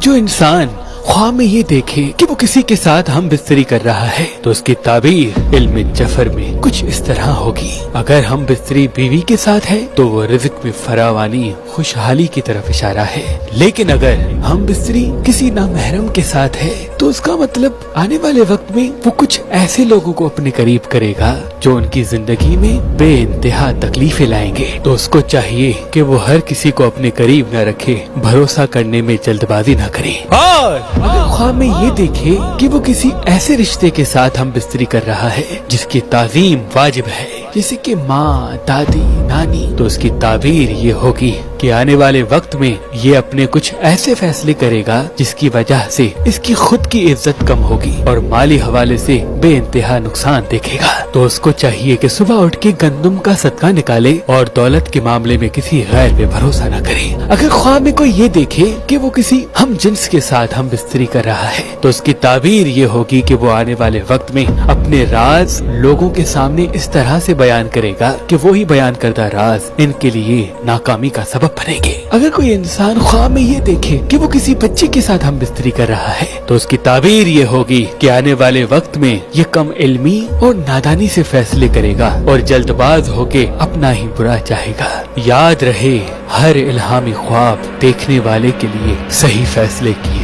जो इंसान ख्वाब में ये देखे कि वो किसी के साथ हम बिस्तरी कर रहा है तो उसकी ताबीर इल्म जफर में कुछ इस तरह होगी। अगर हम बिस्तरी बीवी के साथ है तो वो रिज़्क में फरावानी खुशहाली की तरफ इशारा है, लेकिन अगर हम बिस्तरी किसी नामहरम के साथ है तो उसका मतलब आने वाले वक्त में वो कुछ ऐसे लोगों को अपने करीब करेगा जो उनकी जिंदगी में बेइंतहा तकलीफें लाएंगे। तो उसको चाहिए कि वो हर किसी को अपने करीब न रखे, भरोसा करने में जल्दबाजी न करे। और अगर ख्वाब में ये देखे कि वो किसी ऐसे रिश्ते के साथ हम बिस्तरी कर रहा है जिसकी ताज़ीम वाजिब है, जैसे कि माँ, दादी, नानी, तो उसकी ताबीर ये होगी कि आने वाले वक्त में ये अपने कुछ ऐसे फैसले करेगा जिसकी वजह से इसकी खुद की इज्जत कम होगी और माली हवाले से बेइंतहा नुकसान देखेगा। तो उसको चाहिए कि सुबह उठ के गंदम का सदका निकाले और दौलत के मामले में किसी गैर पे भरोसा न करे। अगर ख्वाब में कोई ये देखे कि वो किसी हम जिन्स के साथ हम बिस्तरी कर रहा है तो उसकी ताबीर ये होगी कि वो आने वाले वक्त में अपने राज लोगों के सामने इस तरह से बयान करेगा कि वो ही बयान करदा राज इनके लिए नाकामी का सबब बनेंगे। अगर कोई इंसान ख्वाब में ये देखे कि वो किसी बच्चे के साथ हम बिस्तरी कर रहा है तो उसकी ताबीर ये होगी कि आने वाले वक्त में ये कम इल्मी और नादानी से फैसले करेगा और जल्दबाज होके अपना ही बुरा चाहेगा। याद रहे, हर इल्हामी ख्वाब देखने वाले के लिए सही फैसले किए